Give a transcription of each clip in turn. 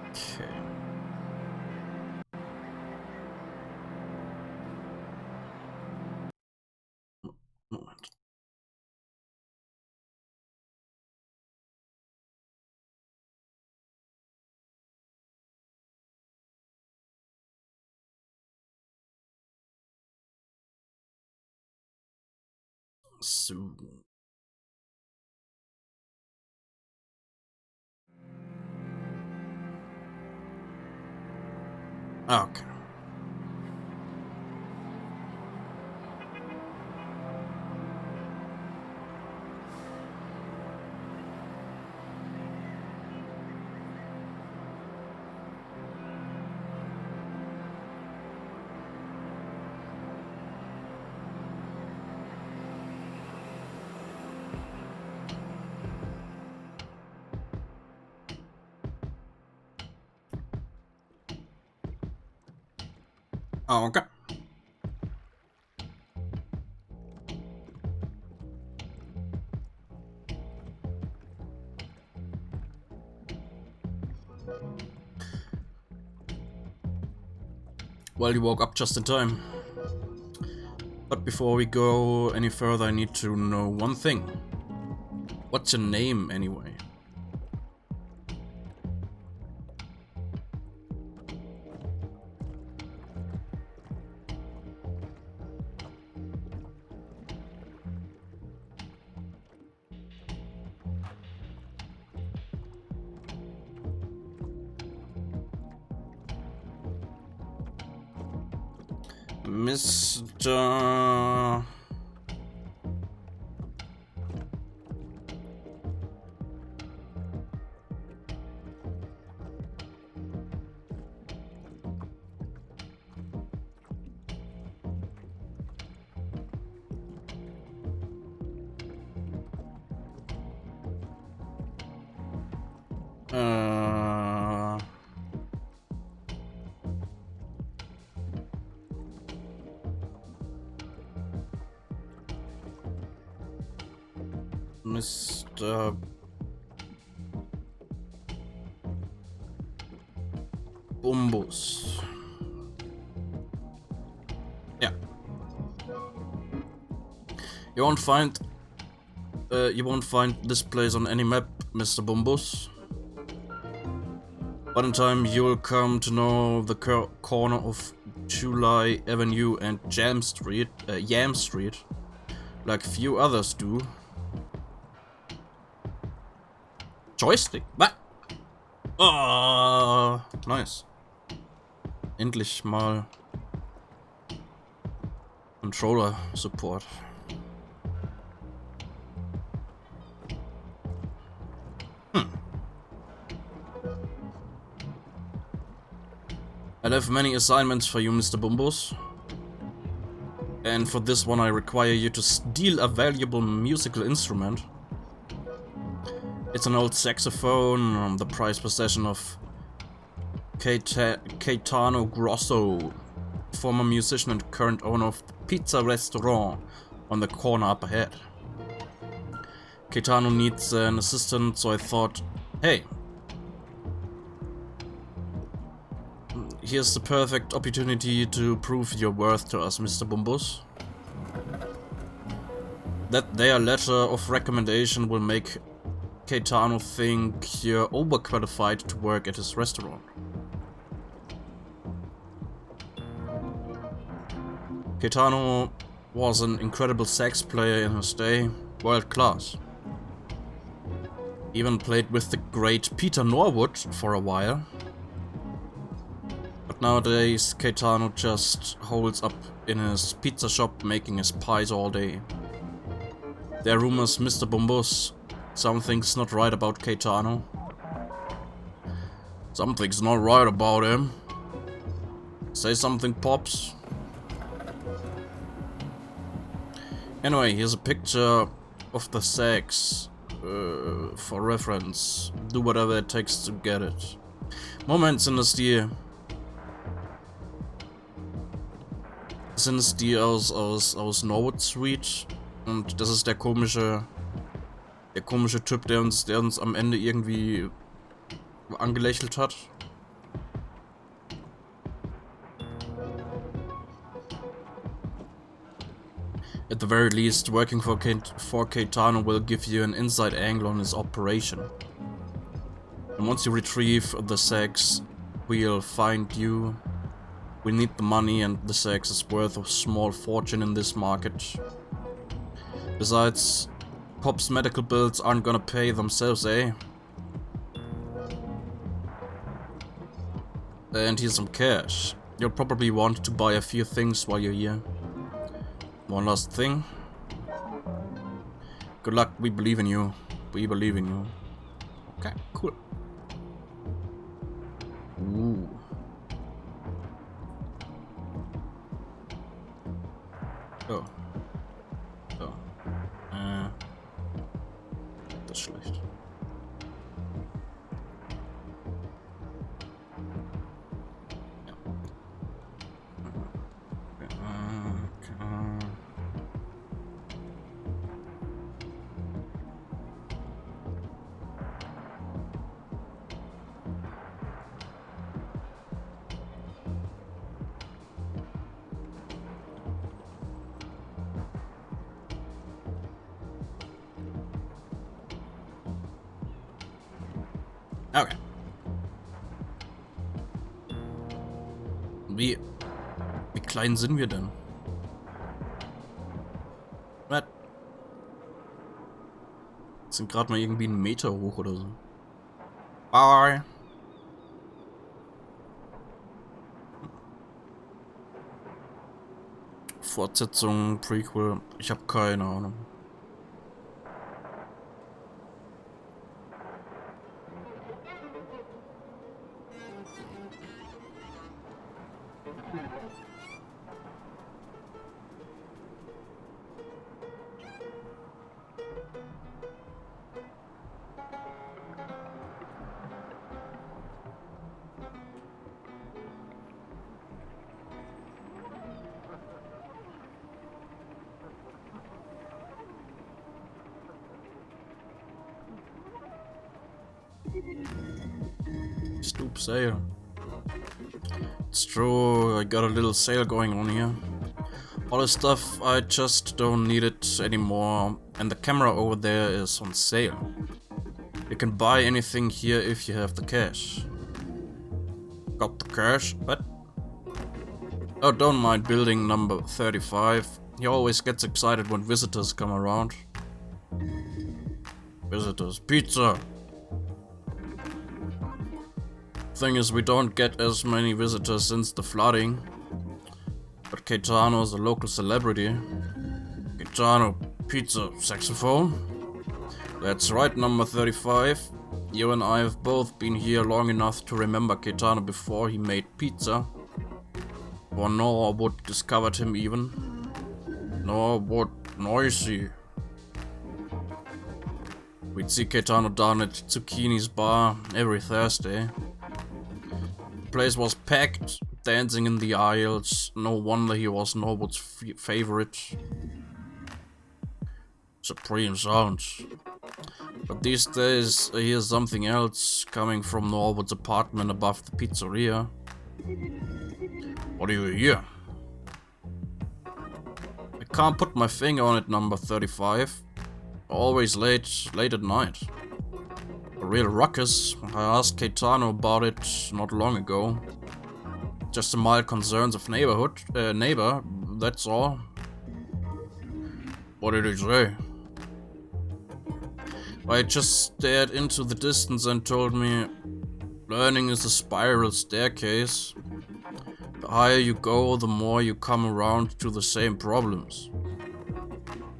Okay. Moment. So. Okay. Okay. Well, you woke up just in time. But before we go any further, I need to know one thing. What's your name, anyway? Mr. Mr. Bumbus. Yeah. You won't find this place on any map, Mr. Bumbus. But in time you'll come to know the corner of July Avenue and Yam Street, like few others do. Joystick? Was? Oh, nice. Endlich mal Controller Support. I have many assignments for you, Mr. Bumbus. And for this one I require you to steal a valuable musical instrument. It's an old saxophone, the prized possession of Caetano Grosso, former musician and current owner of the pizza restaurant on the corner up ahead. Caetano needs an assistant, so I thought, hey, here's the perfect opportunity to prove your worth to us, Mr. Bumbus. That their letter of recommendation will make Caetano think you're overqualified to work at his restaurant. Caetano was an incredible sax player in his day, world class. Even played with the great Peter Norwood for a while. But nowadays Caetano just holds up in his pizza shop making his pies all day. There are rumors, Mr. Bumbus. Something's not right about Caetano. Something's not right about him. Say something, Pops. Anyway, here's a picture of the sax. For reference. Do whatever it takes to get it. Moment, sind es die aus Norwood Street? Und das ist der komische Typ, der uns am Ende irgendwie angelächelt hat. At the very least, working for Caetano will give you an inside angle on his operation. And once you retrieve the sex, we'll find you. We need the money, and the sex is worth a small fortune in this market. Besides, Pop's medical bills aren't gonna pay themselves, eh? And here's some cash. You'll probably want to buy a few things while you're here. One last thing. Good luck, we believe in you. We believe in you. Okay, cool. Ooh. Oh. Oh. Das ist schlecht. Okay. Wie klein sind wir denn? Was? Sind gerade mal irgendwie 1 Meter hoch oder so. Bye. Fortsetzung, Prequel, ich habe keine Ahnung. Stoop sale. It's true, I got a little sale going on here. All the stuff, I just don't need it anymore, and the camera over there is on sale. You can buy anything here if you have the cash. Got the cash, but... Oh, don't mind building number 35. He always gets excited when visitors come around. Visitors. Pizza! Thing is, we don't get as many visitors since the flooding. But Caetano is a local celebrity. Caetano, pizza, saxophone? That's right, number 35. You and I have both been here long enough to remember Caetano before he made pizza. Or nor would discovered him even. Nor would noisy. We'd see Caetano down at Zucchini's bar every Thursday. The place was packed, dancing in the aisles. No wonder he was Norwood's favorite. Supreme sounds. But these days, I hear something else coming from Norwood's apartment above the pizzeria. What do you hear? I can't put my finger on it, number 35. Always late at night. A real ruckus. I asked Caetano about it not long ago. Just some mild concerns of neighbor, that's all. What did he say? I just stared into the distance and told me, learning is a spiral staircase. The higher you go, the more you come around to the same problems.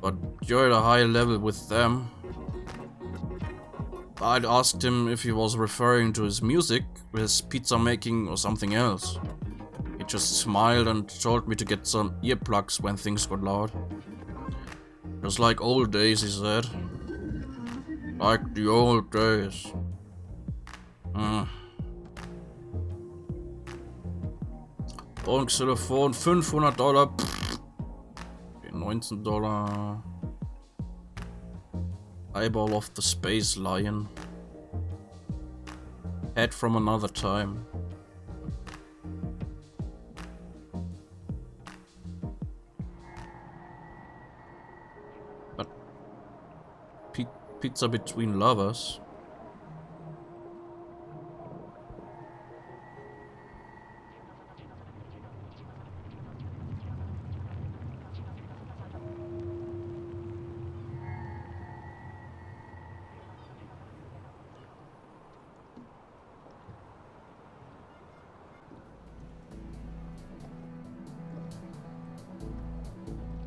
But you're at a high level with them. I'd asked him if he was referring to his music, his pizza making, or something else. He just smiled and told me to get some earplugs when things got loud. Just like old days, he said. Like the old days. Telefon, $500. $19. Eyeball of the space lion. Head from another time. Pizza between lovers.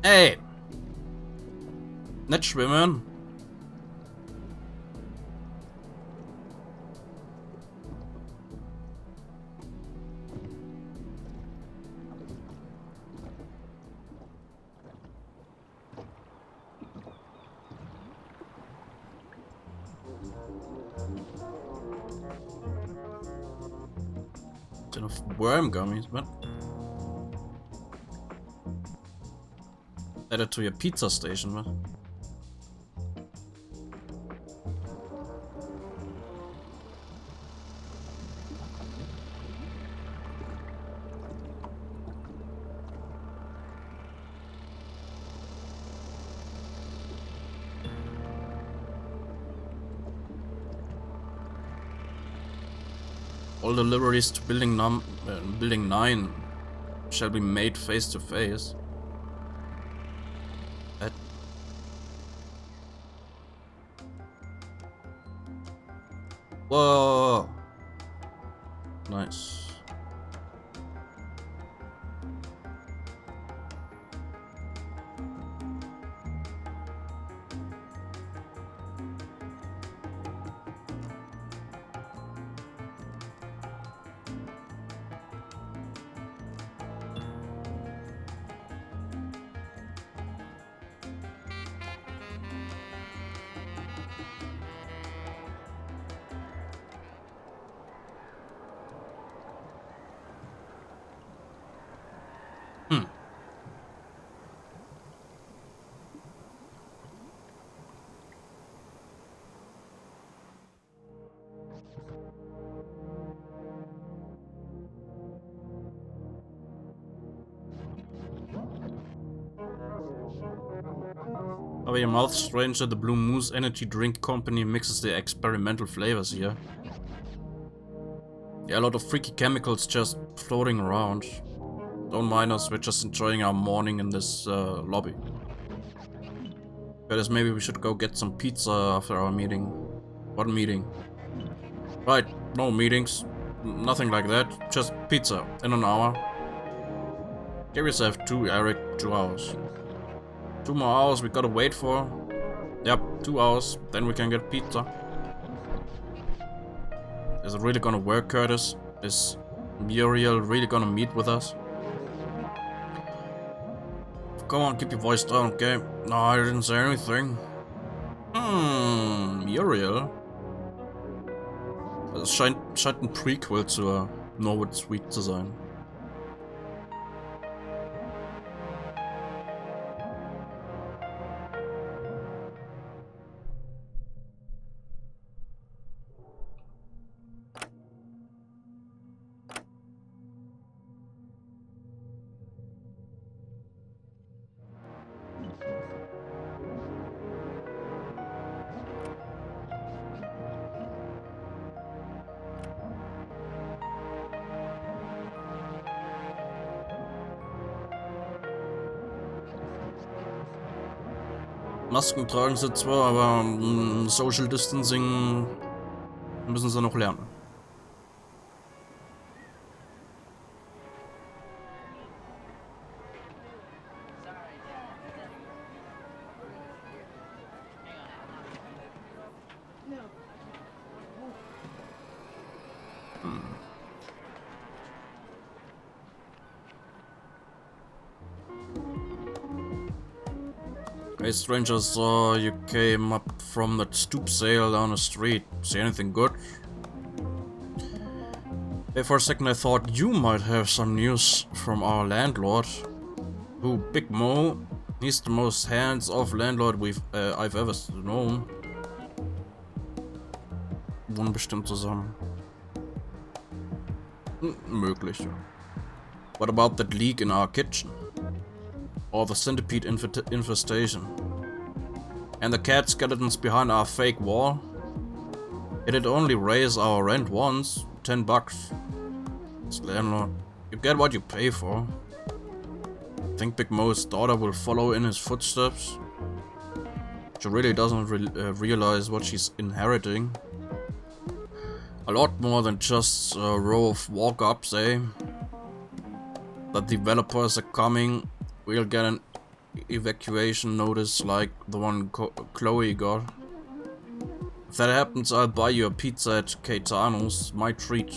Ey! Nicht schwimmen! Ton of worm gummies, what? Add it to your pizza station, what? All deliveries to building 9 shall be made face to face. Whoa! Nice. Cover your mouth, stranger. The Blue Moose Energy Drink Company mixes the experimental flavors here. Yeah, a lot of freaky chemicals just floating around. Don't mind us, we're just enjoying our morning in this lobby. Guys, maybe we should go get some pizza after our meeting. What meeting? Right, no meetings. Nothing like that. Just pizza in an hour. Give yourself 2, Eric. 2 hours. 2 more hours we gotta wait for. Yep, 2 hours. Then we can get pizza. Is it really gonna work, Curtis? Is Muriel really gonna meet with us? Come on, keep your voice down, okay? No, I didn't say anything. Muriel? Es scheint ein Prequel zur Norwood Suite zu sein. Masken tragen sie zwar, aber Social Distancing müssen sie noch lernen. Hey stranger, saw you came up from that stoop sale down the street. See anything good? Hey, for a second I thought you might have some news from our landlord. Who, Big Mo? He's the most hands-off landlord I've ever known. Wohnen bestimmt zusammen. Möglich. What about that leak in our kitchen? Or the centipede infestation? And the cat skeletons behind our fake wall. It'd only raise our rent once, $10. It's landlord. You get what you pay for. Think Big Mo's daughter will follow in his footsteps? She really doesn't realize what she's inheriting. A lot more than just a row of walk-ups, eh? The developers are coming. We'll get an evacuation notice like the one Chloe got. If that happens, I'll buy you a pizza at Caetano's. My treat.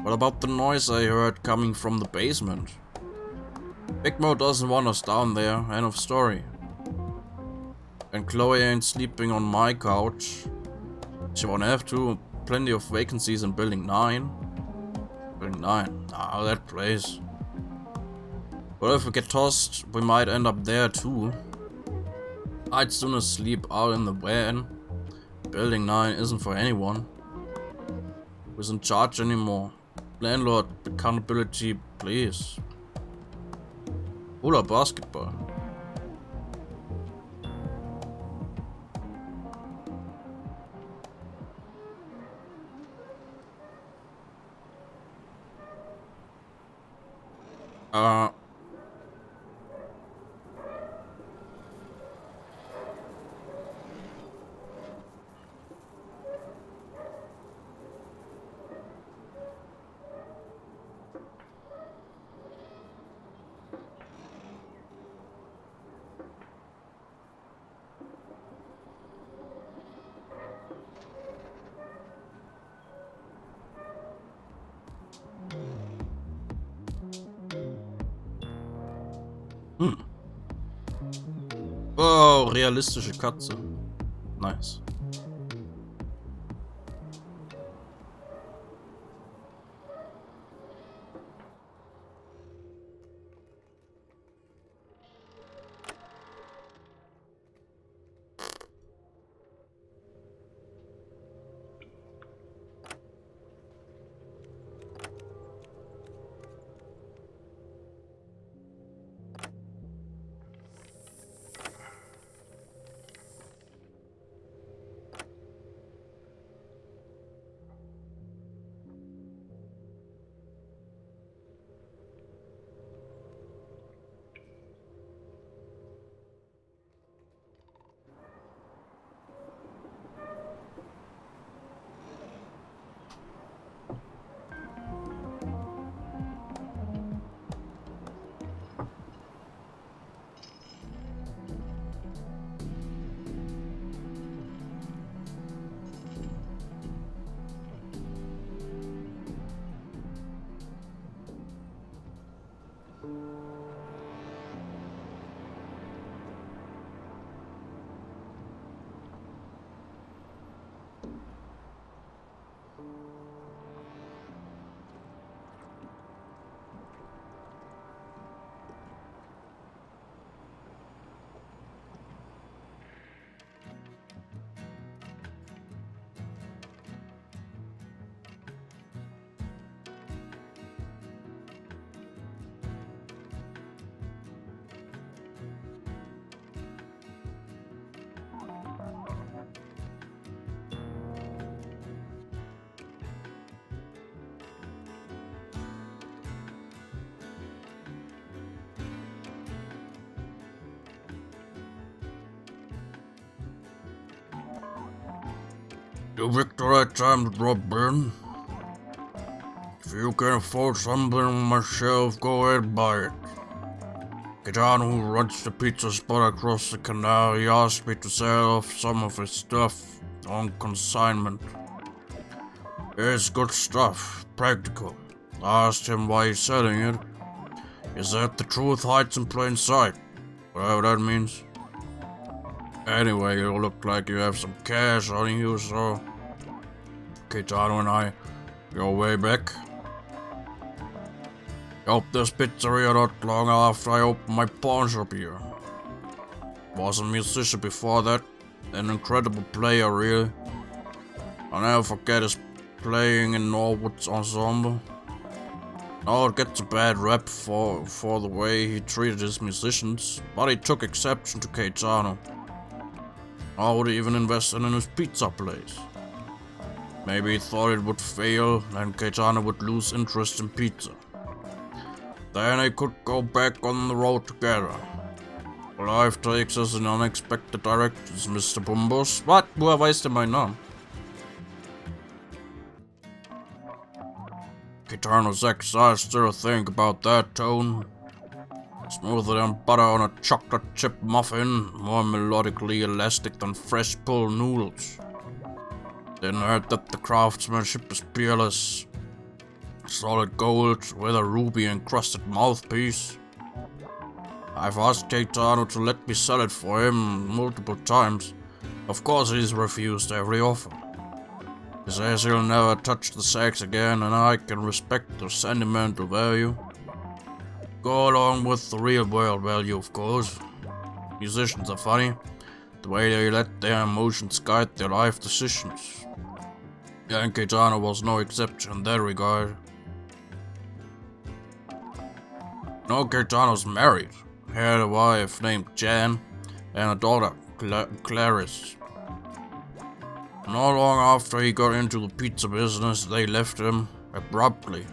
What about the noise I heard coming from the basement? Big Mo doesn't want us down there. End of story. And Chloe ain't sleeping on my couch. She won't have to. Plenty of vacancies in Building 9. Building 9? Ah, that place. But if we get tossed, we might end up there too. I'd sooner sleep out in the van. Building 9 isn't for anyone who's in charge anymore. Landlord, accountability, please. Oder basketball. Oh, realistische Katze. Nice. You picked the right time to drop in. If you can afford something on my shelf, go ahead and buy it. Gaetano, who runs the pizza spot across the canal, he asked me to sell off some of his stuff on consignment. It's good stuff, practical. I asked him why he's selling it. He said the truth hides in plain sight, whatever that means. Anyway, you look like you have some cash on you, so Gaetano and I go way back. Helped this pizzeria not long after I opened my pawn shop here. Was a musician before that, an incredible player really. I'll never forget his playing in Norwood's ensemble. Now it gets a bad rep for the way he treated his musicians, but he took exception to Gaetano. I would even invest in his pizza place. Maybe he thought it would fail and Gaetano would lose interest in pizza. Then they could go back on the road together. Life takes us in unexpected directions, Mr. Bumbus. What? Woher weiß der meinen Namen? Gaetano's ex, I still think about that tone. Smoother than butter on a chocolate chip muffin, more melodically elastic than fresh pulled noodles. Then heard that the craftsmanship is peerless. Solid gold with a ruby encrusted mouthpiece. I've asked Gaetano to let me sell it for him multiple times. Of course he's refused every offer. He says he'll never touch the sax again, and I can respect the sentimental value. Go along with the real world value, of course. Musicians are funny, the way they let their emotions guide their life decisions. And Gaetano was no exception in that regard. No, Gaetano's married. He had a wife named Jan and a daughter, Clarice. Not long after he got into the pizza business, they left him abruptly.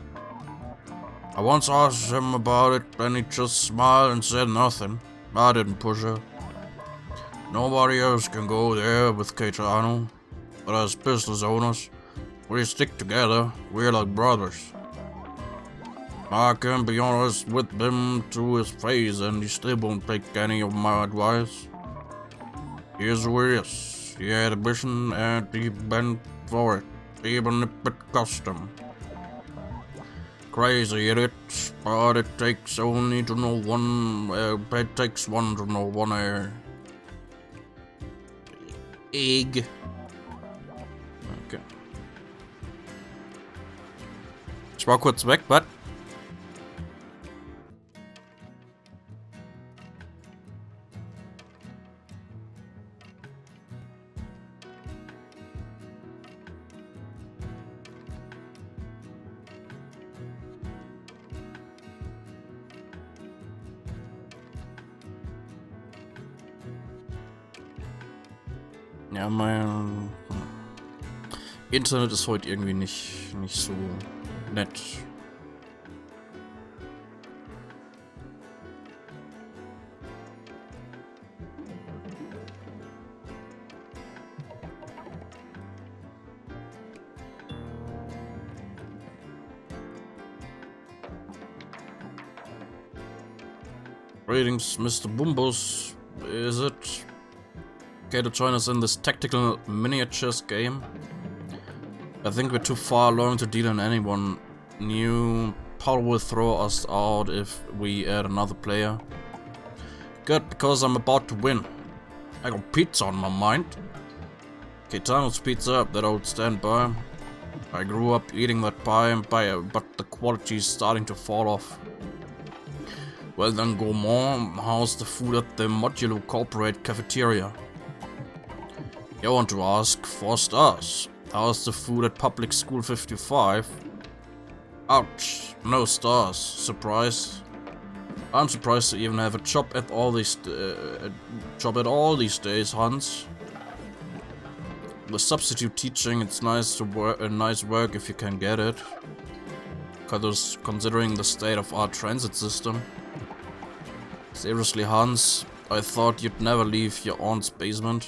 I once asked him about it, and he just smiled and said nothing. I didn't push her. Nobody else can go there with Gaetano, but as business owners, we stick together. We're like brothers. I can be honest with him to his face, and he still won't take any of my advice. Here's who he is. He had a vision, and he went for it, even if it cost him. Crazy it is, but it takes only to know one. It takes one to know one egg. Okay. Ich war kurz weg, was? Ja, mein Internet ist heute irgendwie nicht so nett. Greetings, Mr. Bumbus. Is it? Okay, to join us in this tactical miniatures game. I think we're too far along to deal in anyone new. Paul will throw us out if we add another player. Good, because I'm about to win. I got pizza on my mind. Gaetano's pizza, that old standby. I grew up eating that pie, but the quality is starting to fall off. Well then, gourmand, how's the food at the Modulo Corporate Cafeteria? I want to ask 4 stars. How's the food at Public School 55? Ouch, no stars. Surprise. I'm surprised to even have a job at all these days, Hans. The substitute teaching, it's nice work if you can get it. Considering the state of our transit system. Seriously, Hans, I thought you'd never leave your aunt's basement.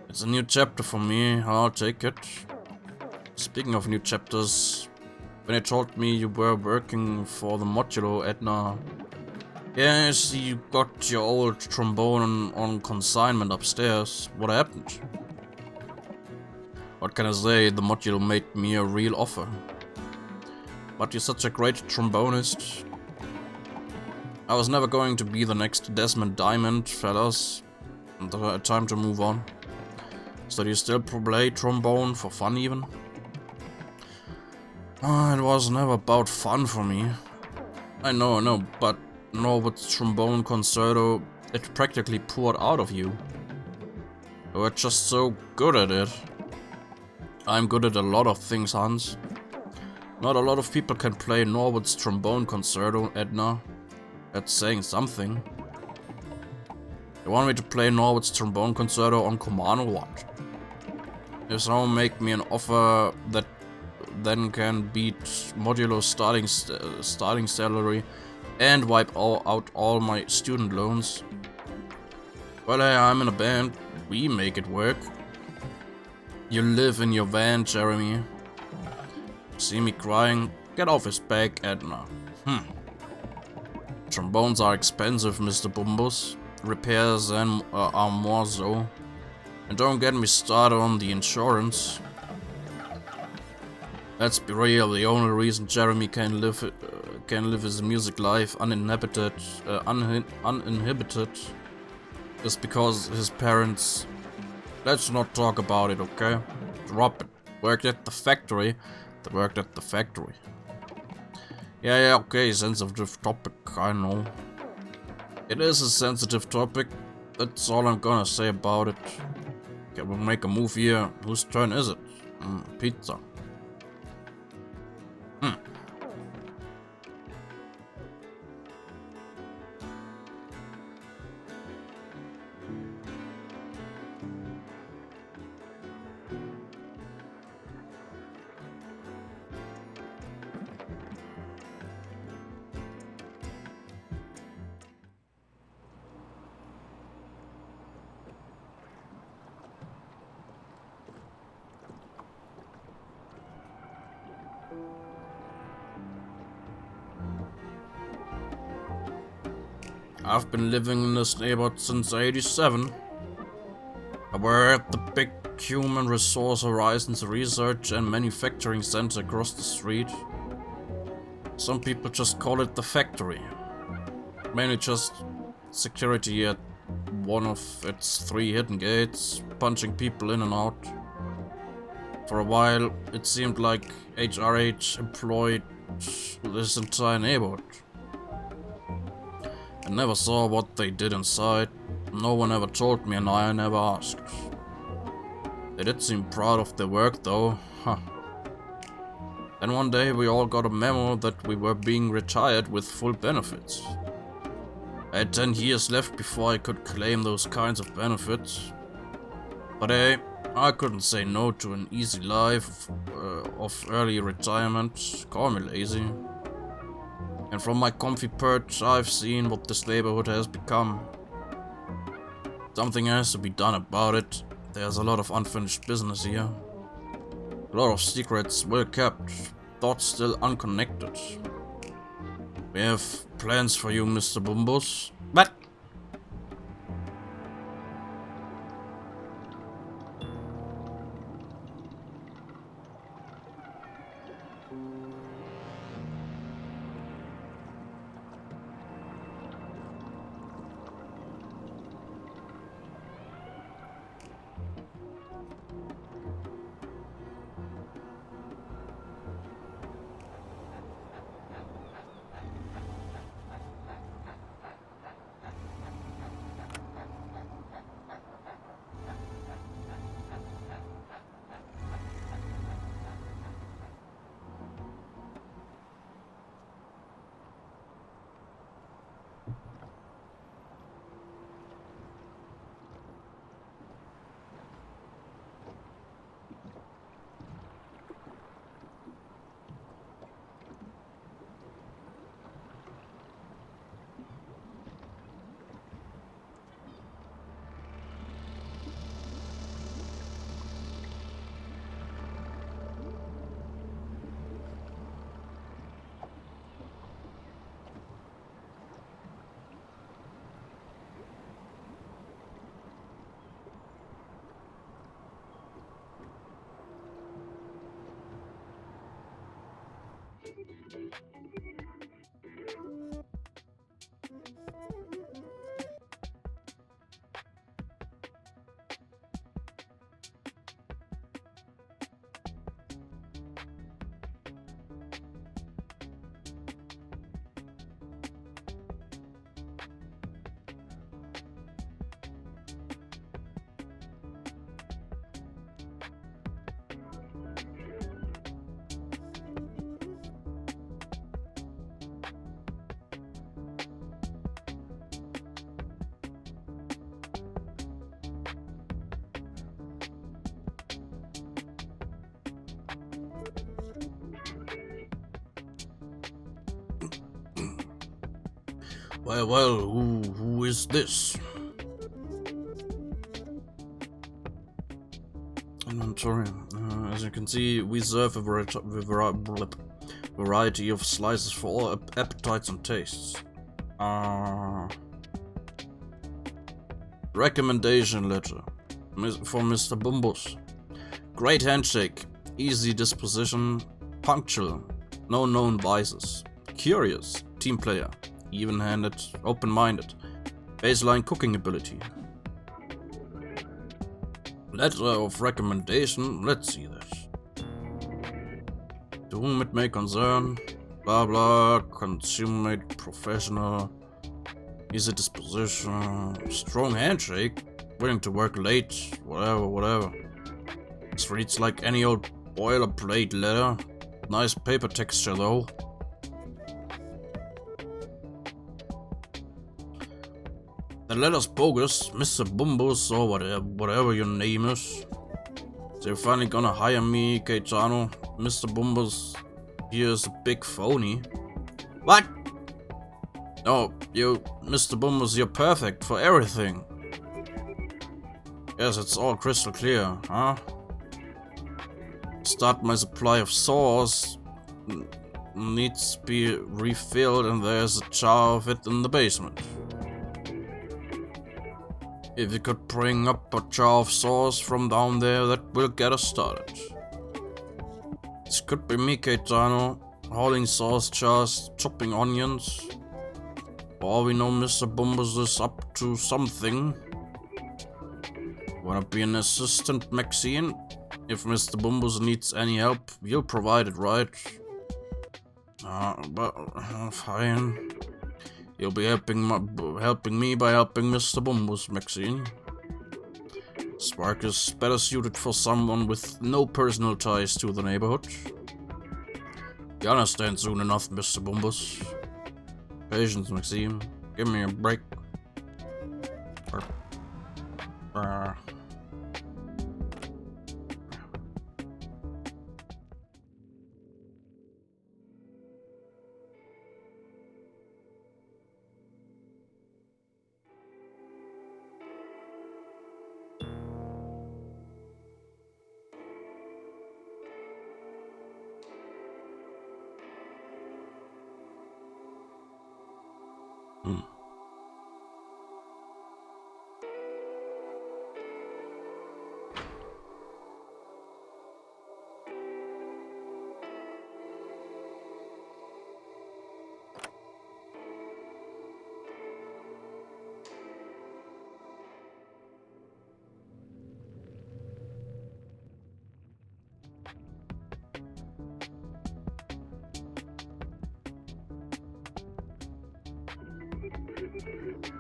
It's a new chapter for me, I'll take it. Speaking of new chapters, when you told me you were working for the Modulo, Edna. Yes, you got your old trombone on consignment upstairs. What happened? What can I say, the Modulo made me a real offer. But you're such a great trombonist. I was never going to be the next Desmond Diamond, fellas. Time to move on. So do you still play trombone for fun even? It was never about fun for me. I know, but Norwood's trombone concerto, it practically poured out of you. You were just so good at it. I'm good at a lot of things, Hans. Not a lot of people can play Norwood's trombone concerto, Edna. That's saying something. You want me to play Norwood's trombone concerto on command or what? If someone make me an offer that then can beat modulo starting salary and wipe out all my student loans. Well, hey, I'm in a band. We make it work. You live in your van, Jeremy. See me crying? Get off his back, Edna. Trombones are expensive, Mr. Bumbus. Repairs and are more so. And don't get me started on the insurance. Let's be real, the only reason Jeremy can live his music life uninhibited is because his parents. Let's not talk about it, okay? Drop it. Worked at the factory. They worked at the factory. Yeah, okay, sensitive topic, I know. It is a sensitive topic. That's all I'm gonna say about it. Okay, we'll make a move here. Whose turn is it? Pizza. I've been living in this neighborhood since '87. I work at the big Human Resource Horizons Research and Manufacturing Center across the street. Some people just call it the factory. Mainly just security at one of its 3 hidden gates, punching people in and out. For a while, it seemed like HRH employed this entire neighborhood. I never saw what they did inside. No one ever told me and I never asked. They did seem proud of their work though, Then one day we all got a memo that we were being retired with full benefits. I had 10 years left before I could claim those kinds of benefits. But hey, I couldn't say no to an easy life of early retirement. Call me lazy. And from my comfy perch, I've seen what this neighborhood has become. Something has to be done about it. There's a lot of unfinished business here. A lot of secrets well kept, thoughts still unconnected. We have plans for you, Mr. Bumbus. But Well, who is this? Inventory. As you can see, we serve a variety of slices for all appetites and tastes. Recommendation letter for Mr. Bumbus. Great handshake, easy disposition, punctual, no known vices, curious, team player, even-handed, open-minded, baseline cooking ability. Letter of recommendation, let's see this. To whom it may concern, blah blah, consummate professional, easy disposition, strong handshake, willing to work late, whatever. This reads like any old boilerplate letter. Nice paper texture though. The letter's bogus, Mr. Bumbus or whatever your name is. They're finally gonna hire me, Keitano. Mr. Bumbus here is a big phony. What? No, you, Mr. Bumbus, you're perfect for everything. Yes, it's all crystal clear, huh? Start my supply of sauce. Needs to be refilled and there's a jar of it in the basement. If you could bring up a jar of sauce from down there, that will get us started. This could be me, Keitano, hauling sauce jars, chopping onions. For all we know, Mr. Bumbus is up to something. Wanna be an assistant, Maxine? If Mr. Bumbus needs any help, you'll provide it, right? Fine. You'll be helping me by helping Mr. Bumbus, Maxine. Spark is better suited for someone with no personal ties to the neighborhood. You understand soon enough, Mr. Bumbus. Patience, Maxine. Give me a break.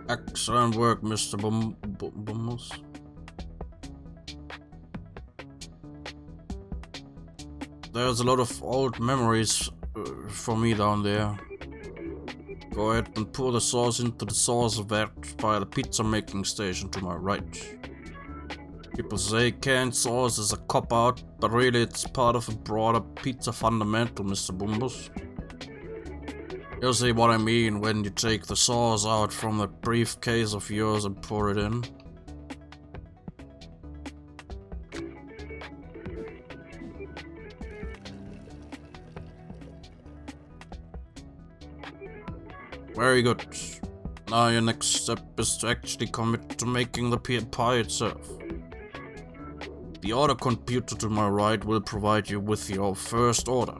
Excellent work, Mr. Bumbus. There's a lot of old memories for me down there. Go ahead and pour the sauce into the sauce vat by the pizza making station to my right. People say canned sauce is a cop-out, but really it's part of a broader pizza fundamental, Mr. Bumbus. You'll see what I mean when you take the sauce out from that briefcase of yours and pour it in. Very good. Now your next step is to actually commit to making the pie itself. The order computer to my right will provide you with your first order.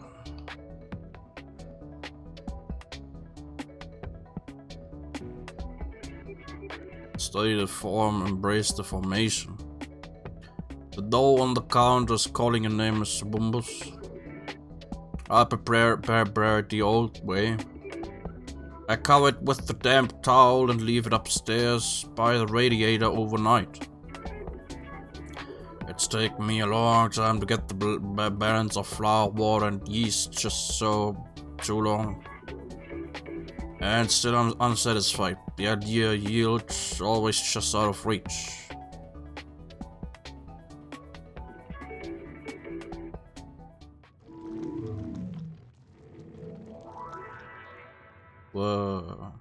Study the form, embrace the formation. The dough on the counter is calling your name, Mr. Bumbus. I prepare it the old way. I cover it with the damp towel and leave it upstairs by the radiator overnight. It's taken me a long time to get the balance of flour, water, and yeast just so too long. And still I'm unsatisfied. The idea yields always just out of reach. Whoa.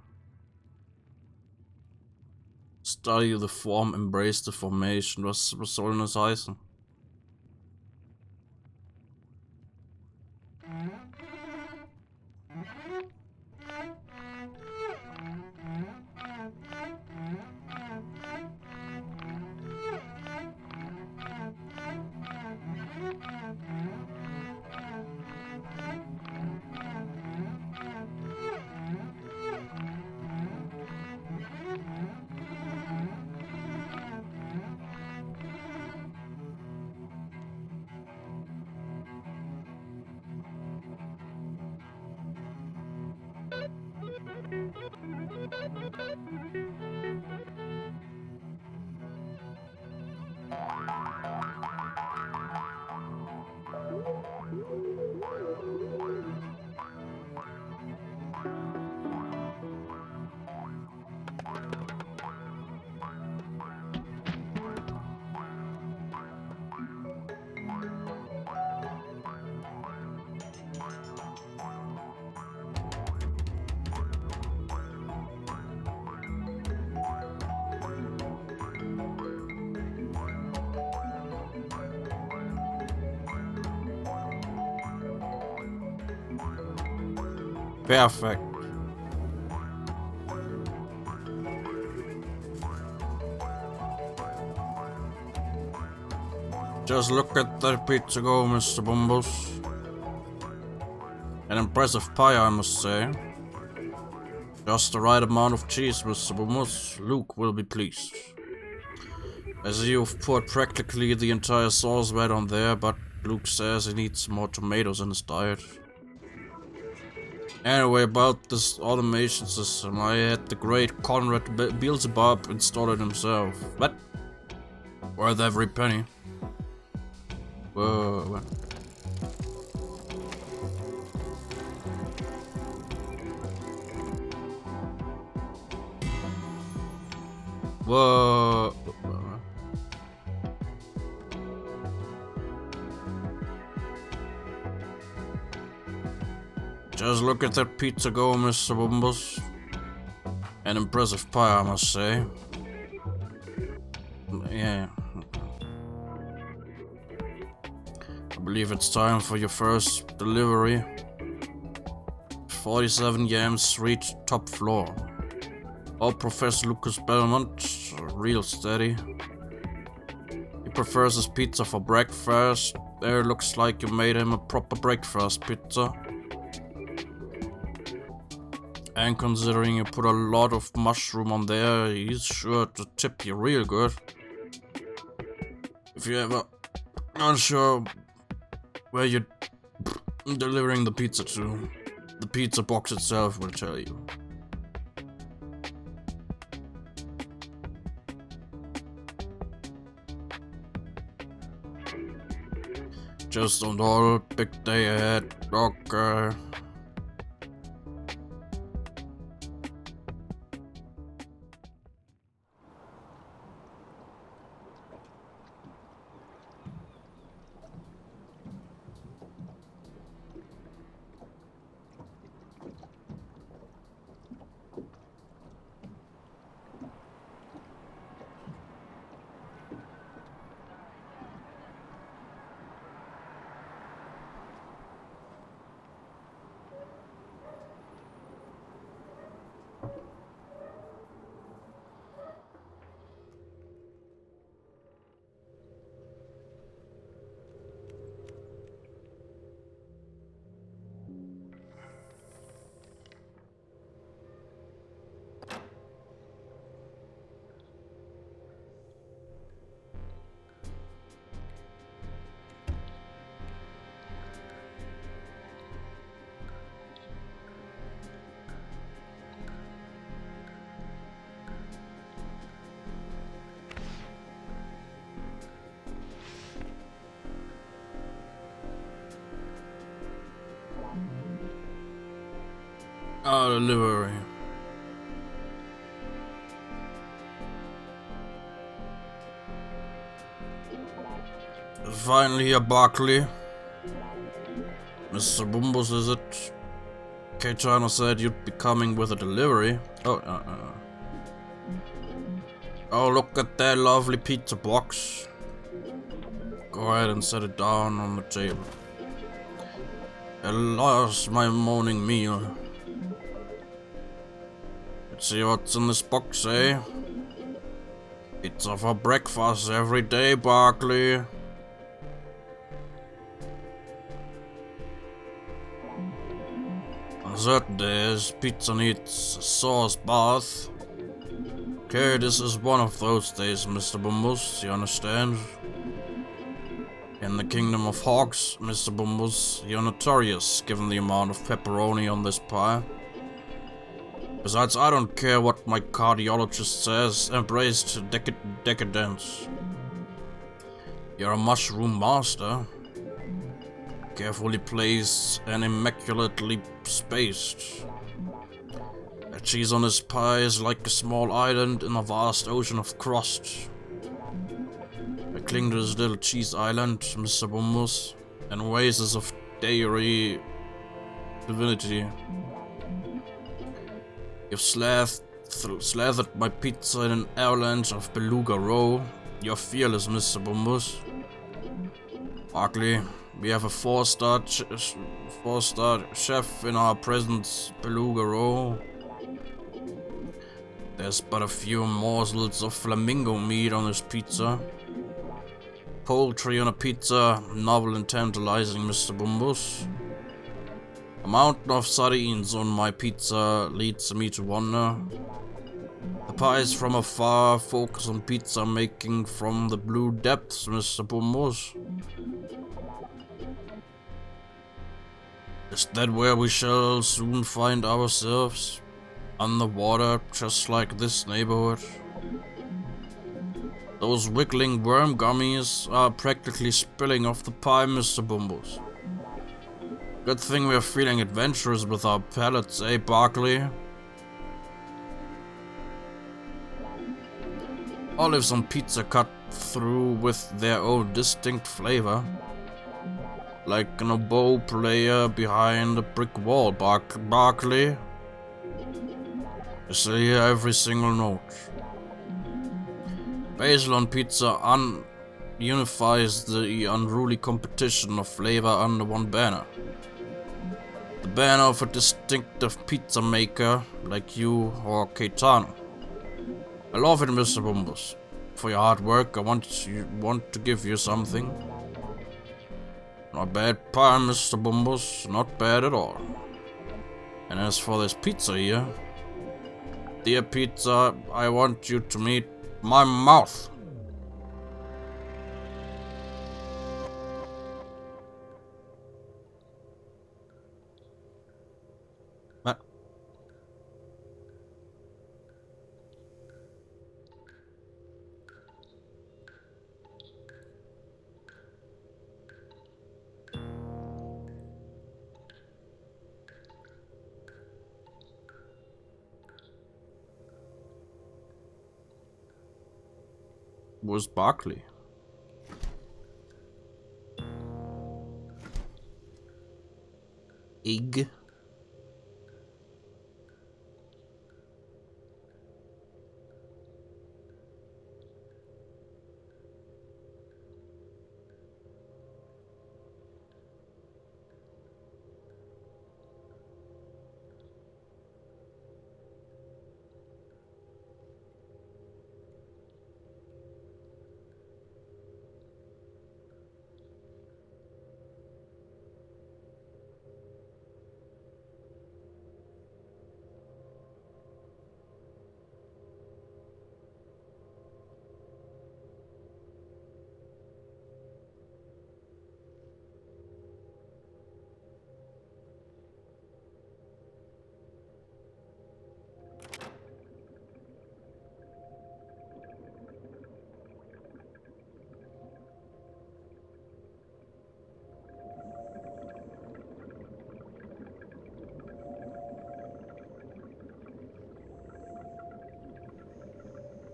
study the form, embrace the formation. Was soll das heißen? Perfect. Just look at that pizza go, Mr. Bumbles. An impressive pie, I must say. Just the right amount of cheese, Mr. Bumbles. Luke will be pleased. As you've poured practically the entire sauce right on there, but Luke says he needs more tomatoes in his diet. Anyway, about this automation system, I had the great Conrad Beelzebub install it himself. What? Worth every penny. Whoa. Whoa. Just look at that pizza go, Mr. Bumbles. An impressive pie, I must say. Yeah. I believe it's time for your first delivery. 47 yams reach top floor. Oh, Professor Lucas Belmont, real steady. He prefers his pizza for breakfast. There, looks like you made him a proper breakfast pizza. And considering you put a lot of mushroom on there, he's sure to tip you real good. If you ever not sure where you're delivering the pizza to, the pizza box itself will tell you. Just don't all big day ahead, okay. Delivery. Finally here, Barkley. Mr. Bumbus, is it? K-China said you'd be coming with a delivery. Oh, Oh, look at that lovely pizza box. Go ahead and set it down on the table. At last, my morning meal. Let's see what's in this box, eh? Pizza for breakfast every day, Barkley. On certain days, pizza needs a sauce bath. Okay, this is one of those days, Mr. Bumbus, you understand? In the kingdom of hogs, Mr. Bumbus, you're notorious given the amount of pepperoni on this pie. Besides, I don't care what my cardiologist says, embraced decadence. You're a mushroom master. Carefully placed and immaculately spaced. The cheese on this pie is like a small island in a vast ocean of crust. I cling to this little cheese island, Mr. Bumbus, an oasis of dairy divinity. You've slathered my pizza in an avalanche of beluga roe. You're fearless, Mr. Bumbus. Barkley, we have a four-star chef in our presence, beluga roe. There's but a few morsels of flamingo meat on this pizza. Poultry on a pizza, novel and tantalizing, Mr. Bumbus. A mountain of sardines on my pizza leads me to wonder. The pies from afar focus on pizza making from the blue depths, Mr. Bumbus. Is that where we shall soon find ourselves? Underwater, just like this neighborhood? Those wiggling worm gummies are practically spilling off the pie, Mr. Bumbus. Good thing we're feeling adventurous with our palates, eh, Barkley? Olives on pizza cut through with their own distinct flavor. Like an oboe player behind a brick wall, Barkley. You still hear every single note. Basil on pizza unifies the unruly competition of flavor under one banner. The banner of a distinctive pizza maker like you or Caetano. I love it, Mr. Bumbus. For your hard work, I want to give you something. Not bad pie, Mr. Bumbus. Not bad at all. And as for this pizza here, dear pizza, I want you to meet my mouth. What? Was Barkley? Egg?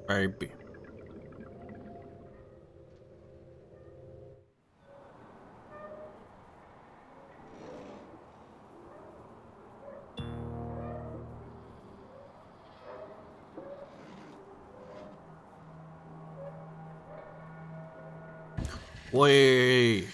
Baby. Way.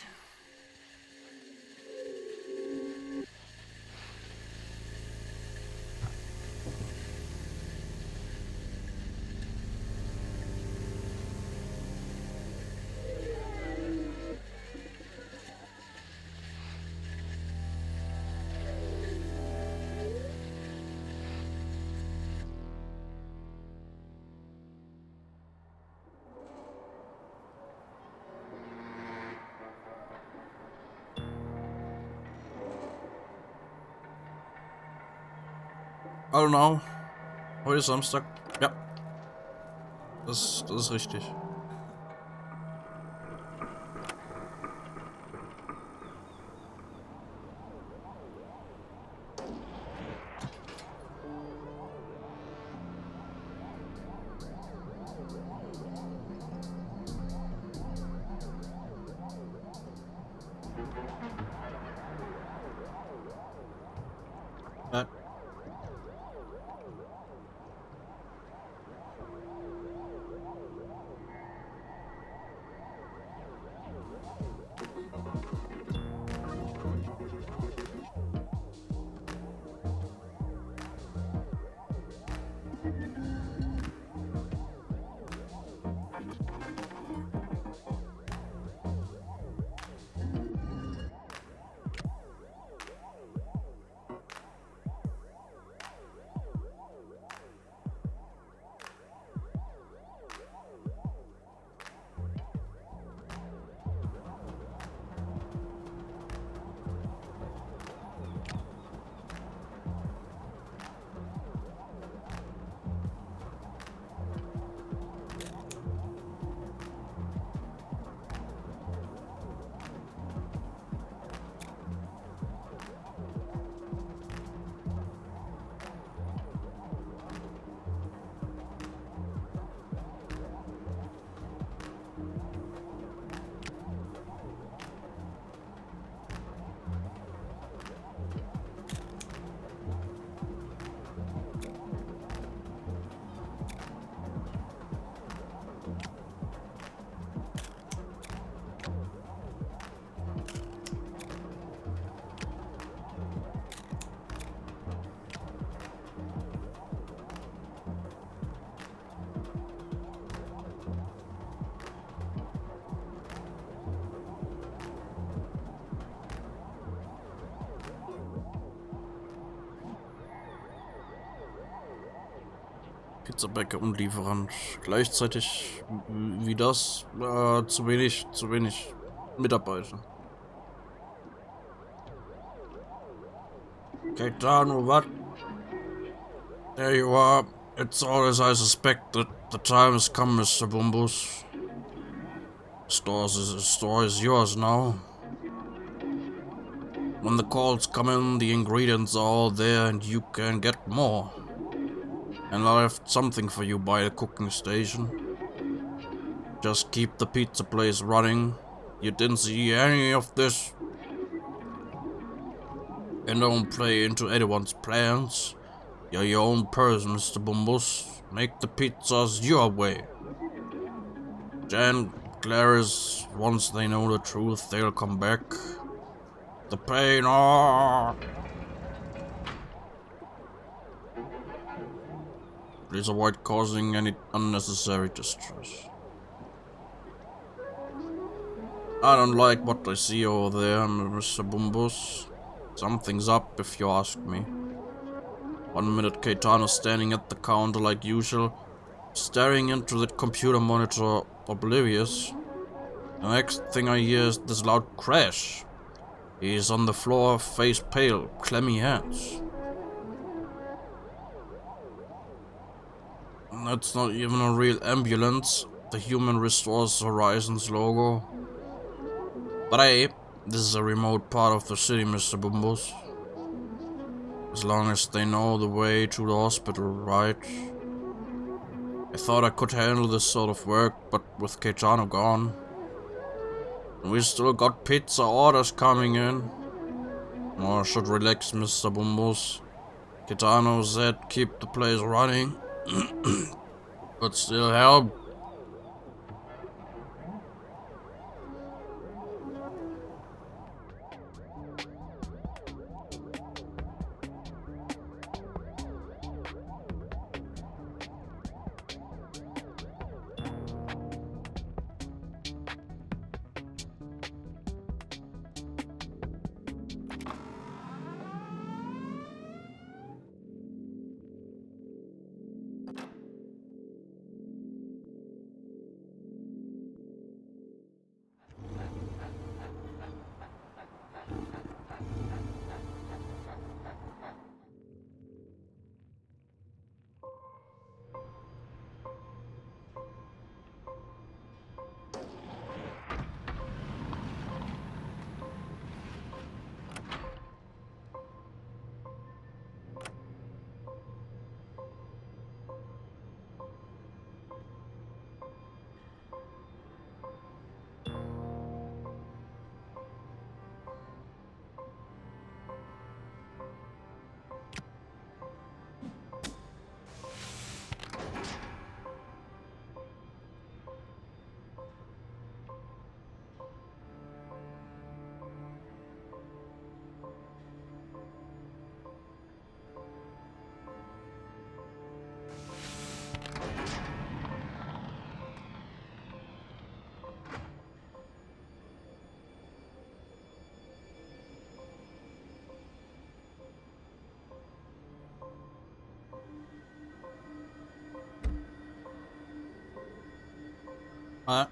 I don't know. Heute ist Samstag. Ja. Das ist richtig. Ja. Pizzabäcker und Lieferant. Gleichzeitig wie das zu wenig Mitarbeiter. Gaetano, what? There you are. It's all as I suspect that the time has come, Mr. Bumbus. The store is yours now. When the calls come in, the ingredients are all there and you can get more. And I left something for you by the cooking station. Just keep the pizza place running. You didn't see any of this. And don't play into anyone's plans. You're your own person, Mr. Bumbus. Make the pizzas your way. Jan, Clarice, once they know the truth, they'll come back. The pain, Please avoid causing any unnecessary distress. I don't like what I see over there, Mr. Bumbus. Something's up, if you ask me. 1 minute Caetano's standing at the counter like usual, staring into the computer monitor, oblivious. The next thing I hear is this loud crash. He's on the floor, face pale, clammy hands. That's not even a real ambulance. The Human Restores Horizons logo. But hey, this is a remote part of the city, Mr. Bumbus. As long as they know the way to the hospital, right? I thought I could handle this sort of work, but with Caetano gone, we still got pizza orders coming in. I should relax, Mr. Bumbus. Caetano said keep the place running, but still help. Uh,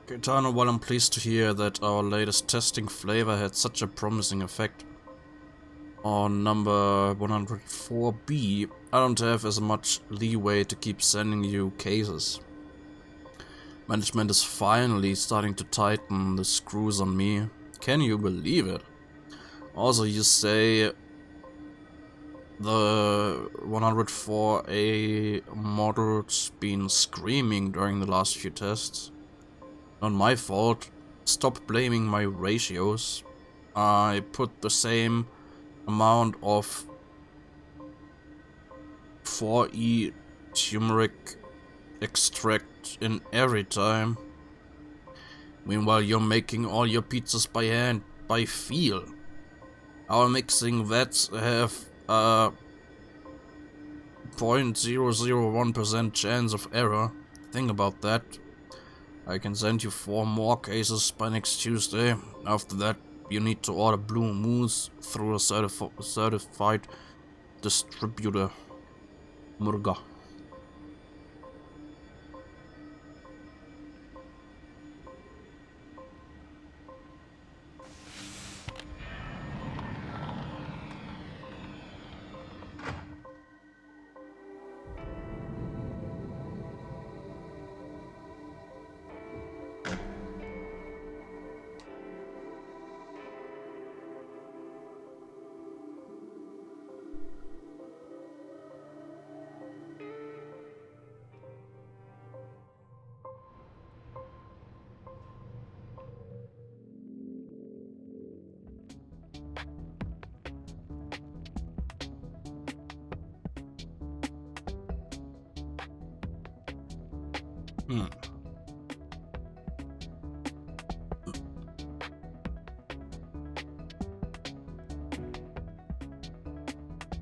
Gaetano, while I'm pleased to hear that our latest testing flavor had such a promising effect on number 104B, I don't have as much leeway to keep sending you cases. Management is finally starting to tighten the screws on me. Can you believe it? Also, you say the 104A model's been screaming during the last few tests. Not my fault. Stop blaming my ratios. I put the same amount of 4E turmeric extract in every time. Meanwhile, you're making all your pizzas by hand, by feel. Our mixing vats have a 0.001% chance of error. Think about that. I can send you 4 more cases by next Tuesday. After that, you need to order blue mousse through a certified distributor. Murga.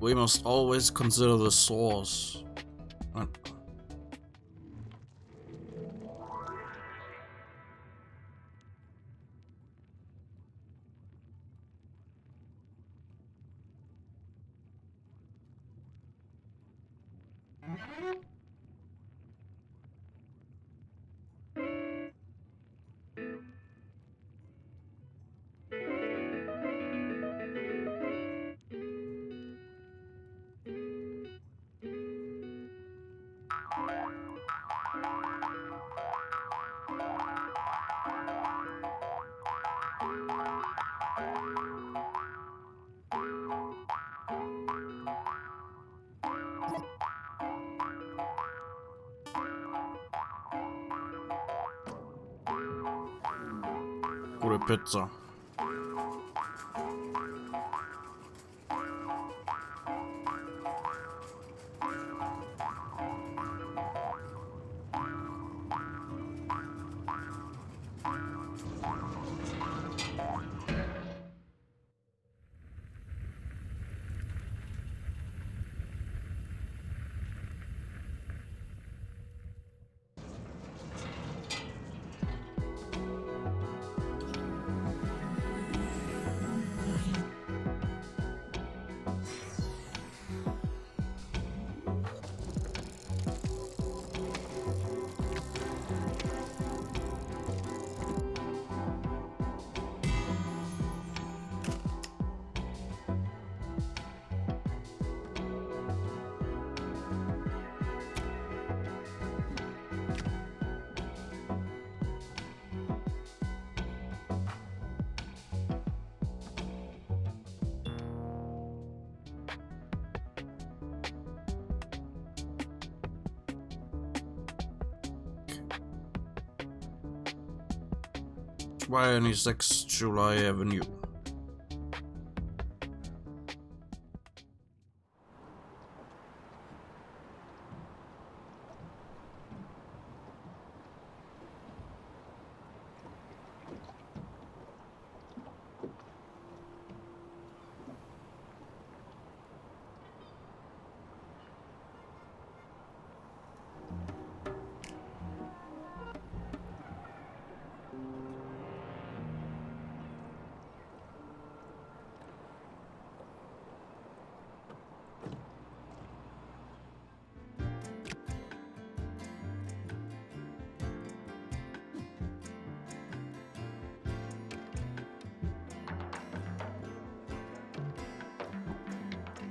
We must always consider the source. Gute Pizza. Why 26 July Avenue?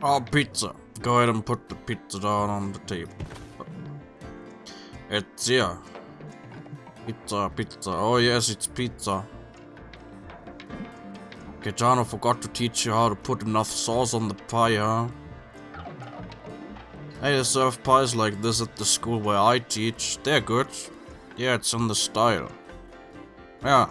Oh, pizza. Go ahead and put the pizza down on the table. It's here. Pizza, pizza. Oh yes, it's pizza. Gaetano forgot to teach you how to put enough sauce on the pie, huh? Hey, they serve pies like this at the school where I teach. They're good. Yeah, it's in the style. Yeah.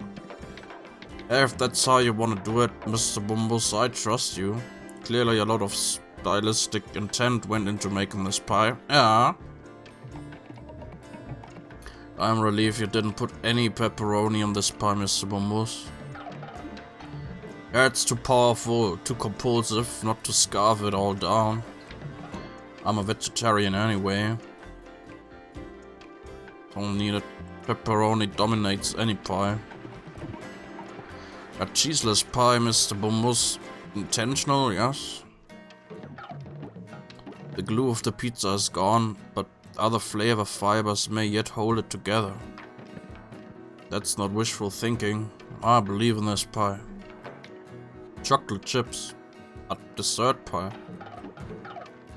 If that's how you wanna do it, Mr. Bumbus, I trust you. Clearly a lot of stylistic intent went into making this pie. Yeah. I'm relieved you didn't put any pepperoni on this pie, Mr. Bumbus. It's too powerful, too compulsive, not to scarf it all down. I'm a vegetarian anyway. Don't need it. Pepperoni dominates any pie. A cheeseless pie, Mr. Bumbus. Intentional, yes. The glue of the pizza is gone, but other flavor fibers may yet hold it together. That's not wishful thinking. I believe in this pie. Chocolate chips. A dessert pie.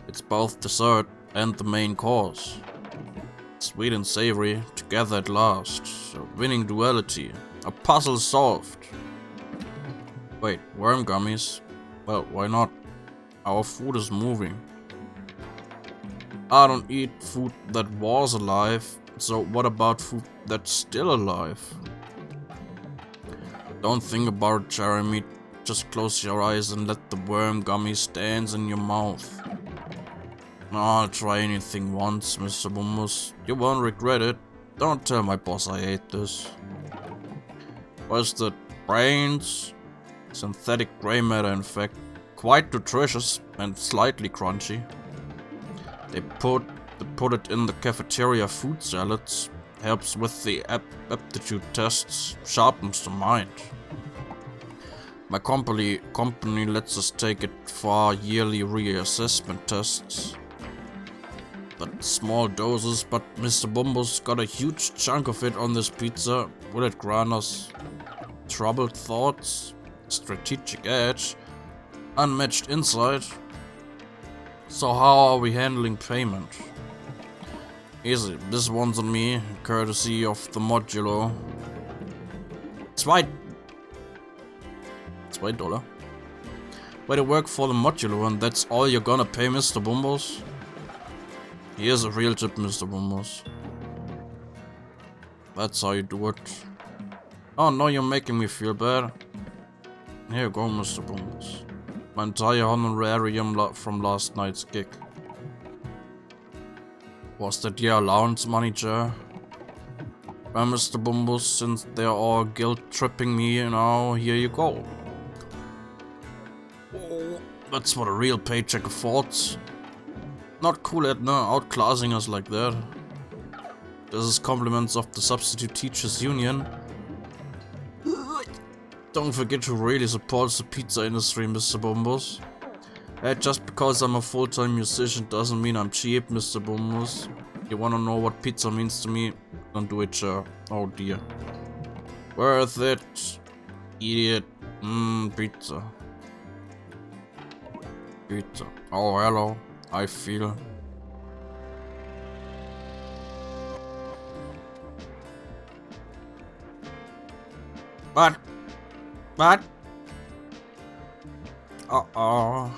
It's both dessert and the main course. Sweet and savory, together at last. A winning duality. A puzzle solved. Wait, worm gummies? Well, why not? Our food is moving. I don't eat food that was alive, so what about food that's still alive? Don't think about it, Jeremy. Just close your eyes and let the worm gummies dance in your mouth. I'll try anything once, Mr. Bumbus. You won't regret it. Don't tell my boss I ate this. Was the brains? Synthetic gray matter, in fact. Quite nutritious and slightly crunchy. They put it in the cafeteria food salads. Helps with the aptitude tests. Sharpens the mind. My company lets us take it for our yearly reassessment tests. But small doses, but Mr. Bumbus got a huge chunk of it on this pizza. Will it grant us troubled thoughts, strategic edge, unmatched insight? So how are we handling payment? Easy, this one's on me, courtesy of the modulo. $2. Way to work for the modulo, and that's all you're gonna pay, Mr. Bumbus? Here's a real tip, Mr. Bumbus. That's how you do it. Oh no, you're making me feel bad. Here you go, Mr. Bumbus. My entire honorarium from last night's gig. Was that your allowance money, Jer? Well, Mr. Bumbus, since they're all guilt-tripping me now, here you go. Oh, that's what a real paycheck affords. Not cool, Edna, outclassing us like that. This is compliments of the Substitute Teachers Union. Don't forget who really supports the pizza industry, Mr. Bumbus. Hey, just because I'm a full-time musician doesn't mean I'm cheap, Mr. Bumbus. You wanna know what pizza means to me? Don't do it, sir. Oh dear. Worth it. Eat it. Pizza. Pizza. Oh, hello. I feel. What? What? Uh-oh.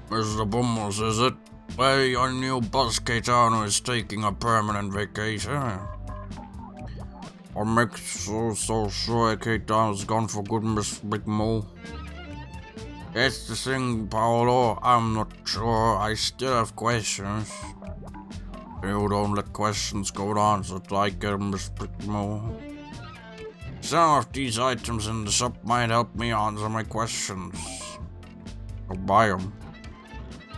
Mr. Bumbus, is it? Well, your new boss, Gaetano, is taking a permanent vacation. What makes you so sure Gaetano's gone for good, Miss Big Mo? That's the thing, Paolo. I'm not sure. I still have questions. You don't let questions go unanswered. I get 'em, Miss Big Mo. Some of these items in the shop might help me answer my questions. I'll buy 'em.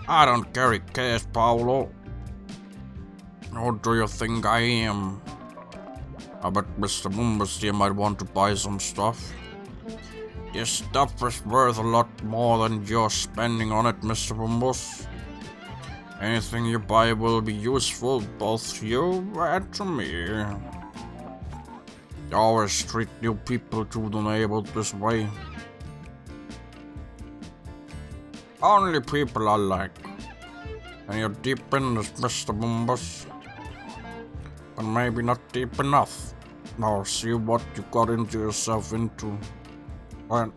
I don't carry cash, Paolo. What do you think I am? I bet Mr. Bumbus here might want to buy some stuff. This stuff is worth a lot more than you're spending on it, Mr. Bumbus. Anything you buy will be useful both to you and to me. I always treat new people to the neighborhood this way. Only people I like. And you're deep in this, Mr. Bumbus. But maybe not deep enough. Now see what you got into yourself into. Well,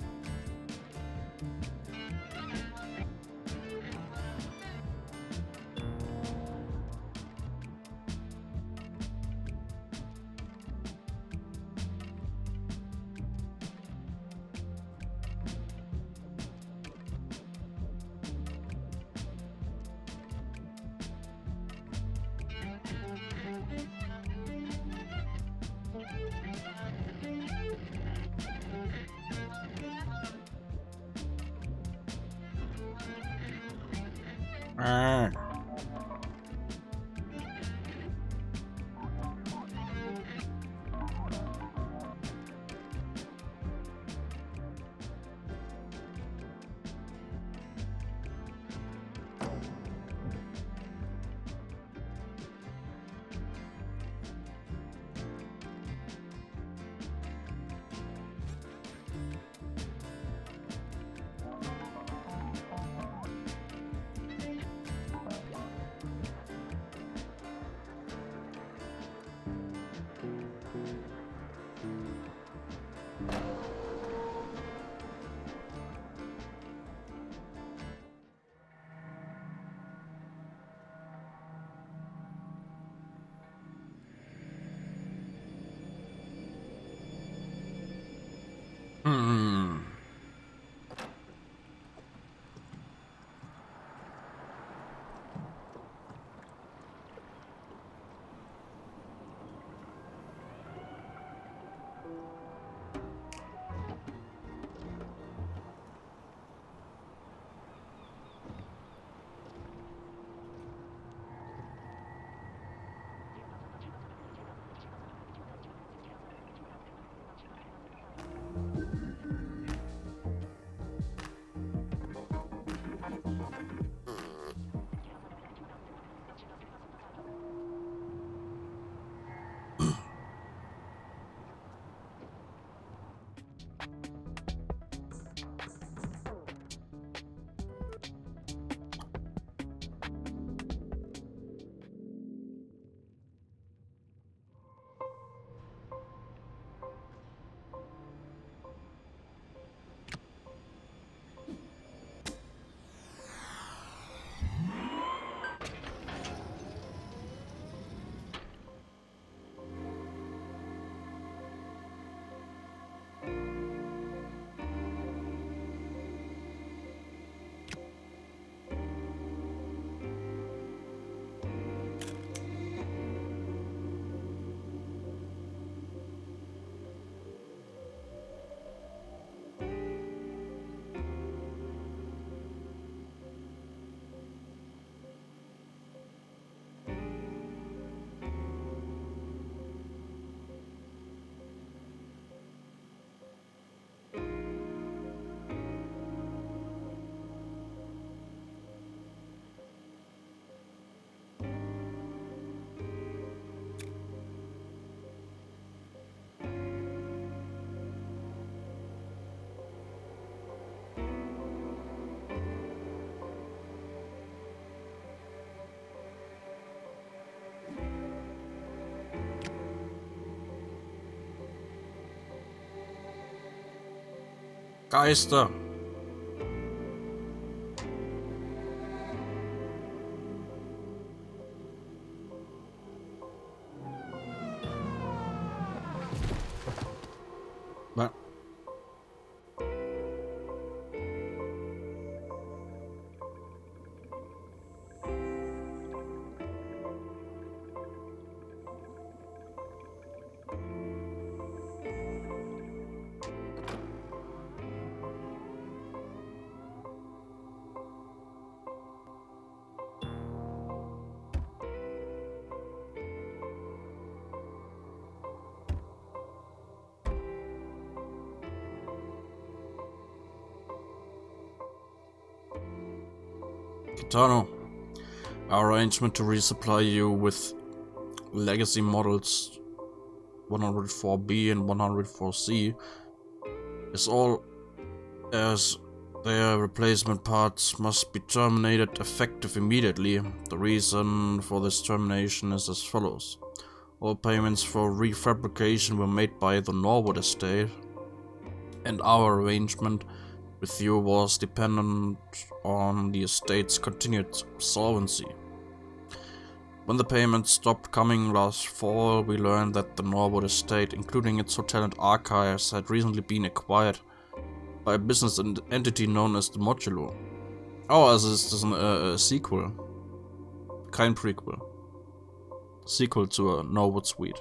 Geister. Was? Kitano, our arrangement to resupply you with legacy models 104B and 104C is all as their replacement parts must be terminated effective immediately. The reason for this termination is as follows. All payments for refabrication were made by the Norwood estate, and our arrangement with you was dependent on the estate's continued solvency. When the payments stopped coming last fall, we learned that the Norwood estate, including its hotel and archives, had recently been acquired by a business entity known as the Modulo. Oh, also ist das ein Sequel. Kein Prequel. Sequel to a Norwood suite.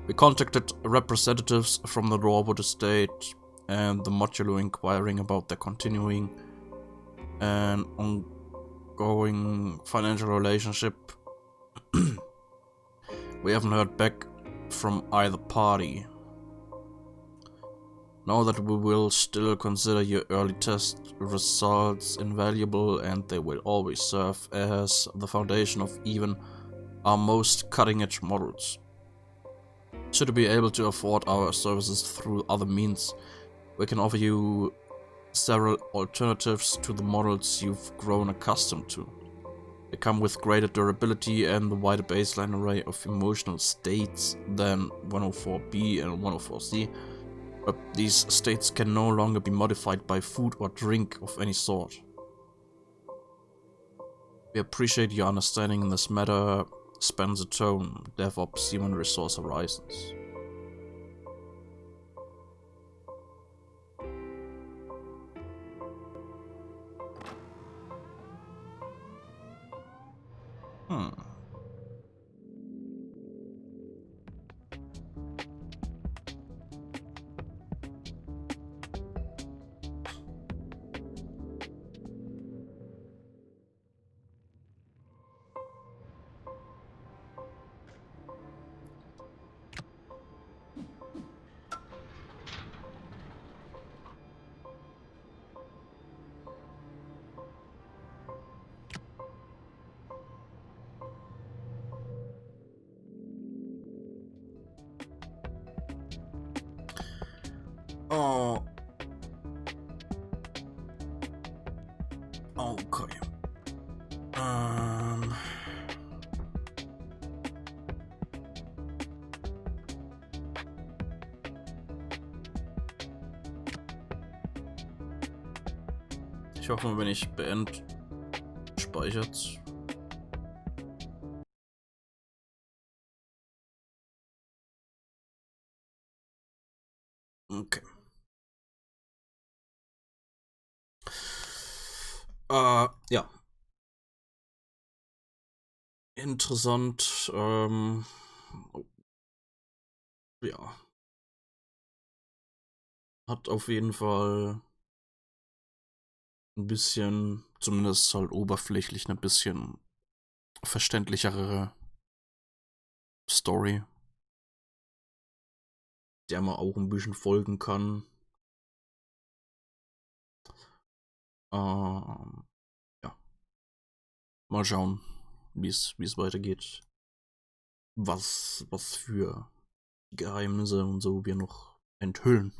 We contacted representatives from the Norwood estate and the Modulo inquiring about their continuing and ongoing financial relationship. We haven't heard back from either party. Know that we will still consider your early test results invaluable, and they will always serve as the foundation of even our most cutting-edge models. Should you be able to afford our services through other means, we can offer you several alternatives to the models you've grown accustomed to. They come with greater durability and a wider baseline array of emotional states than 104B and 104C. But these states can no longer be modified by food or drink of any sort. We appreciate your understanding in this matter. Spencer Tone, DevOps Human Resource Horizons. Oh. Okay. Ich hoffe, wenn ich beende, speichert's. Okay. Ja. Interessant. Ja. Hat auf jeden Fall ein bisschen, zumindest halt oberflächlich, ein bisschen verständlichere Story, der man auch ein bisschen folgen kann. Ja. Mal schauen, wie es weitergeht. Was für Geheimnisse und so wir noch enthüllen.